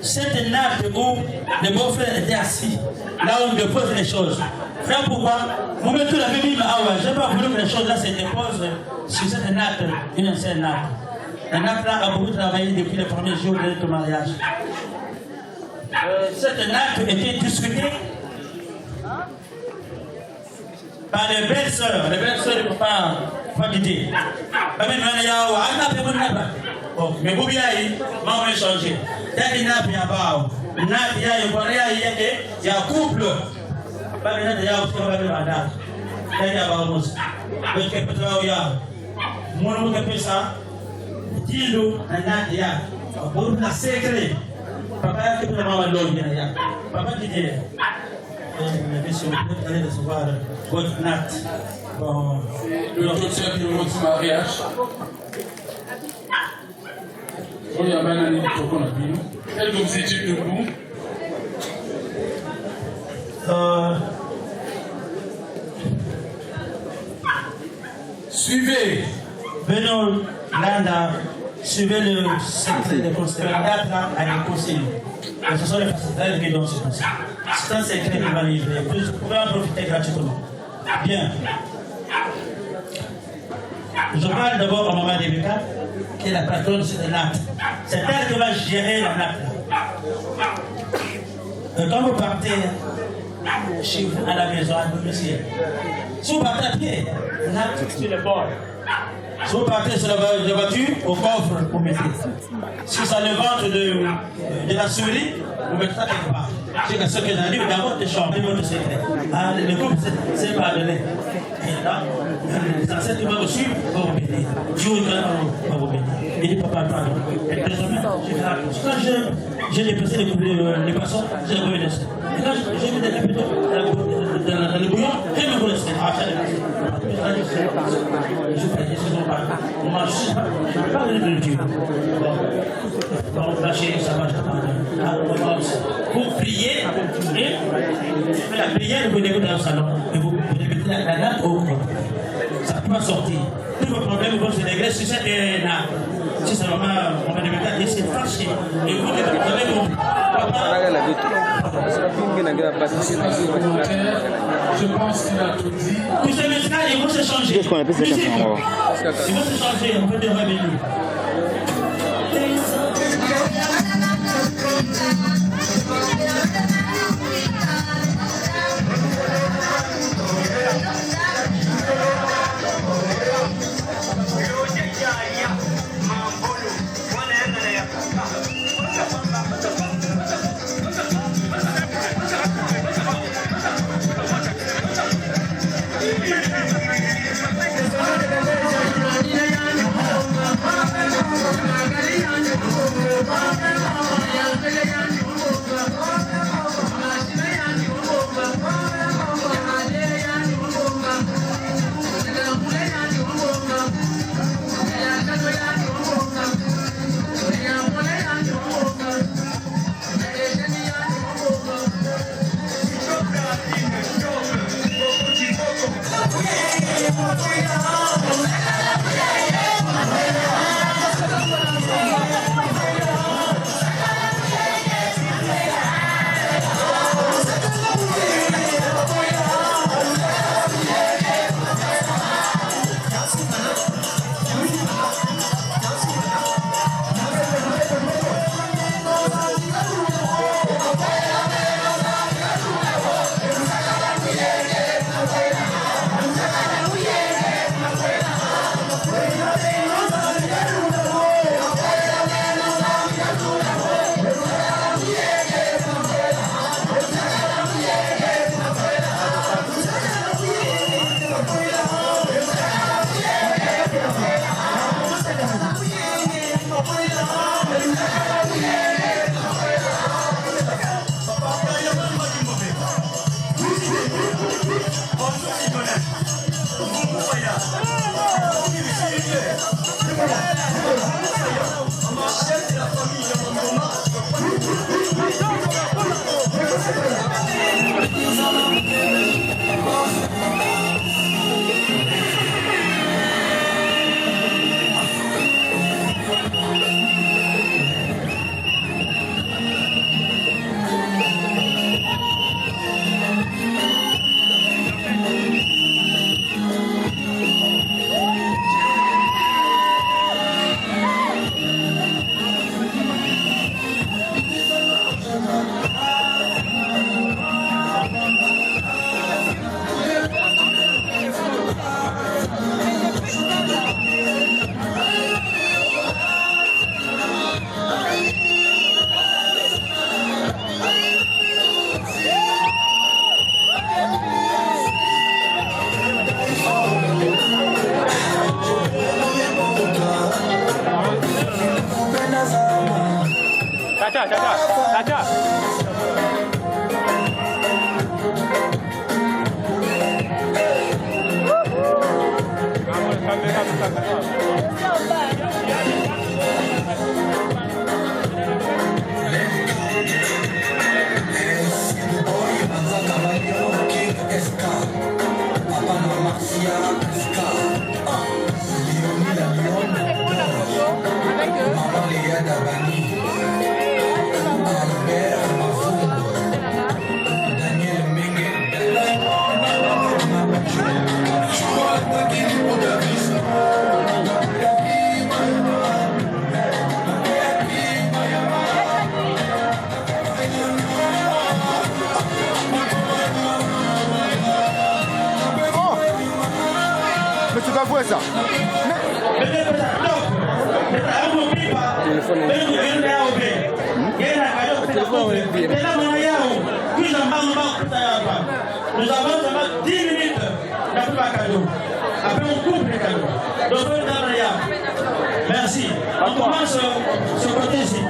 Cette natte où le beau-frère était assis, là où on dépose les choses. Frère, pourquoi vous mettez la Bible ah ouais, je n'ai pas voulu que les choses là se déposent sur cette natte, une ancienne natte. La natte là a beaucoup travaillé depuis le premier jour de notre mariage. Cette natte était discutée. par les belles sœurs ne peuvent pas quitter. Mais vous bien, maman changer. Dès qu'il n'a pas il y a couple. Pas maintenant, il y a aussi un madame. Il y a un mousse. Il y a un ça. Dis-le, il y a un secret. Papa, qui peut avoir l'homme. Papa, qui dit. Vous allez recevoir votre natte. Bon, le docteur de votre mariage. Il y a un année de Tokon à Bino. Est-ce que vous étiez debout? Suivez. Venons, Landa, suivez le secret de conseil. La date là, elle est conseillée. Ce sont les facilitaires qui donnent ce conseil. C'est un secret qui va livrer. Vous pouvez en profiter gratuitement. Bien. Je parle d'abord à Maman Rebecca, qui est la patronne de cette natte. C'est elle qui va gérer la natte. Quand vous partez chez vous, à la maison, à domicile, si vous partez à pied, natte sur le bord. Si vous partez sur la voiture, au coffre, vous mettez. Si c'est le ventre de la souris, vous mettez ça quelque part. C'est ce que j'arrive dans votre chambre, c'est votre secret. Le couple, c'est pardonné. Et là, les ancêtres vont vous suivre, vont vous bénir. Dieu va vous bénir. Il dit papa, pardon. Et désormais, quand j'ai déplacé les poissons, je les remets dessus. Et quand j'ai mis des capitaux dans le bouillon, je me connais. Ah, ça je fais des choses pas. On mange, je ne peux pas donner de Dieu. Bon, la chérie, ça va, je t'attends. Vous priez, et la prière, vous l'écoutez dans le salon, et vous mettez la nappe au corps. Ça ne peut pas sortir. Tous vos problèmes vont se régler sur cette nappe. Si c'est vraiment, on va devenir c'est fâché. Et vous avez compris. Je pense qu'il a tout dit. Vous savez maintenant, ils vont se changer. Qu'est-ce qu'on appelle ces Ils vont se changer, on peut devoir venir. Chacha. Mais c'est pas vrai ça. Nous avons seulement 10 minutes d'après un cadeau. Après on coupe les cadeaux. Donc merci. On commence ce côté-ci.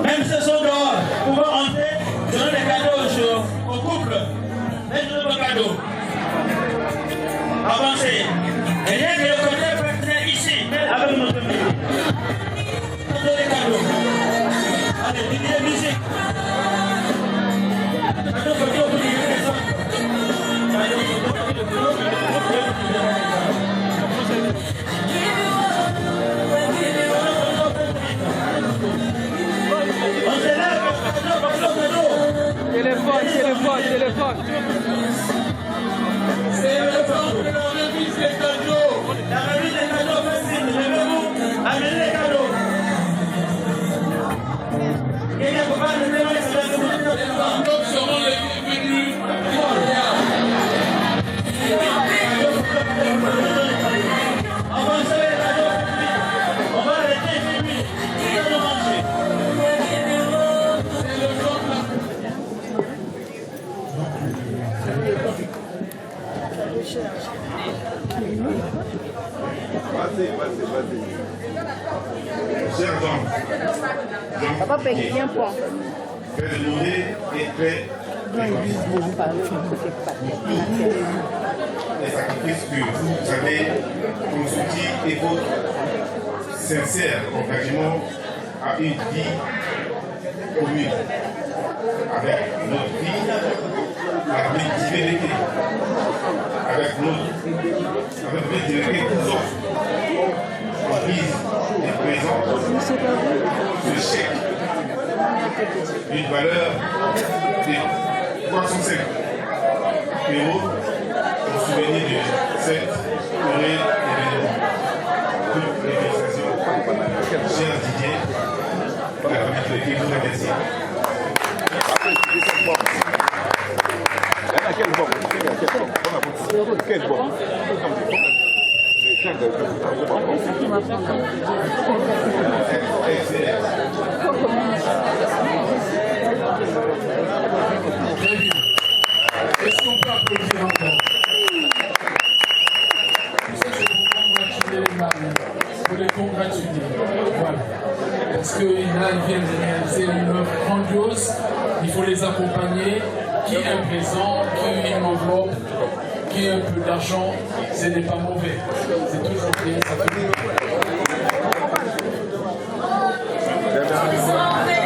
Même si ce sont dehors, nous pouvons entrer, donner des cadeaux au couple. Même si nos cadeaux. Avancez. Et rien que le côté partenaire ici, avec notre musique. Donnez les cadeaux. Allez, dites la musique. Téléphone. C'est le temps de la remise des cadeaux. La remise des cadeaux, levez-vous, amenez les cadeaux. Et les copains, les enveloppes seront les bienvenus. Avancez les cadeaux. On va arrêter, c'est lui. Chers hommes, Papa paye bien point. très demandé et très les sacrifices que vous avez consenti et votre sincère engagement à une vie commune avec notre vie, la divinité, avec notre divinité nous offre en guise et présent ce chèque d'une valeur de 305 € en souvenir de cette heureux événement. Toutes les félicitations, cher Didier, la famille de l'équipe, vous remercie. Est-ce qu'on peut applaudir encore? Ça, c'est pour congratuler les maris, pour les congratuler. Voilà. Parce qu'ils viennent de réaliser une œuvre grandiose, il faut les accompagner. Qui est un présent, qui est une enveloppe, qui est un peu d'argent, ce n'est pas mauvais. C'est toujours bien, ça fait bien.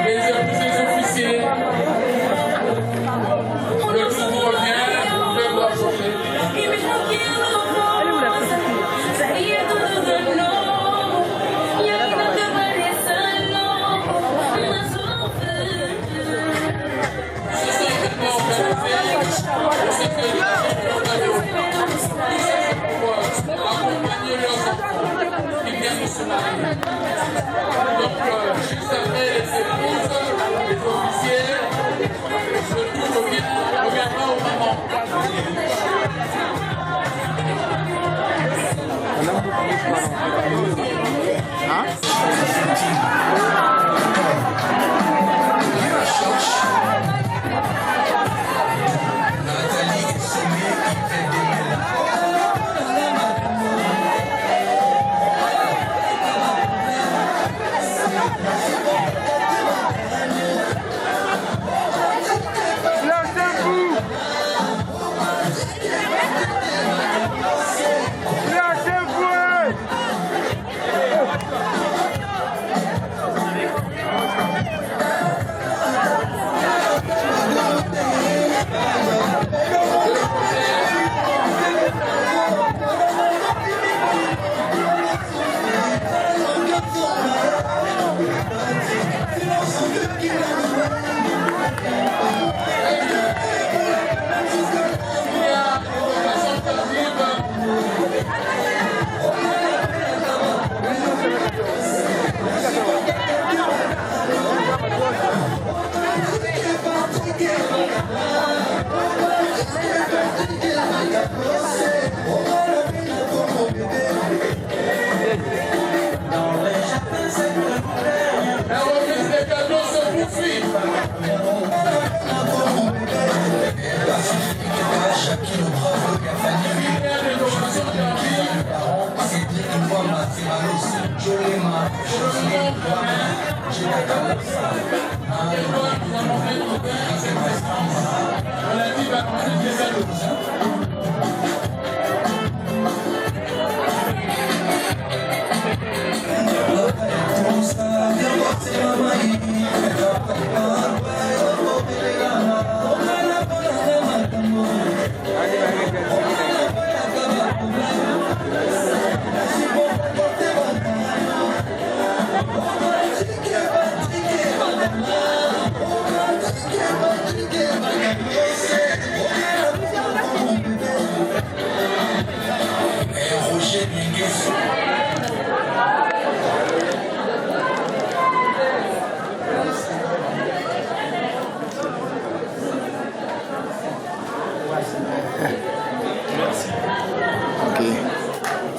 Les officiers. Le tour revient, le doigt changer. Accompagner leurs enfants qui viennent de se marier. Donc, juste après les épouses, les officiers, le tout reviendra au moment.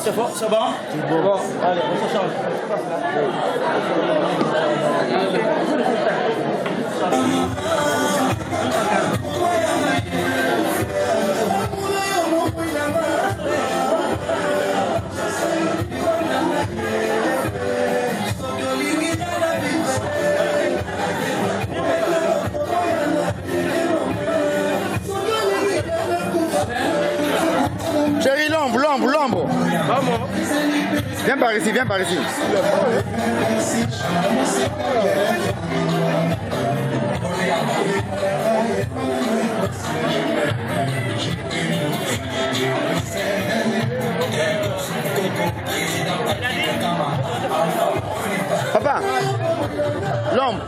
C'est bon, c'est bon? Bon, allez, on se change. Chérie, l'ombre. Viens par ici, viens par ici. Papa, l'ombre.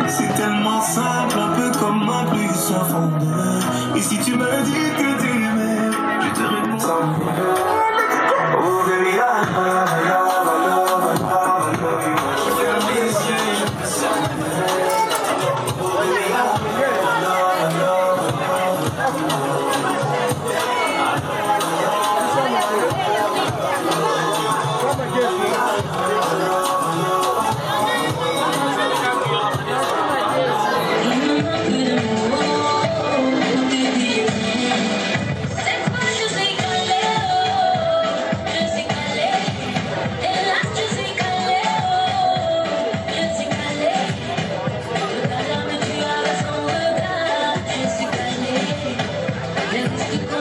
C'est tellement simple, un peu comme un plus sans fondeur. Et si tu me dis que tu m'aimes, je te réponds sans oh baby, I love you. Je ferme les yeux, je me sens oh baby, I love you. Let's go.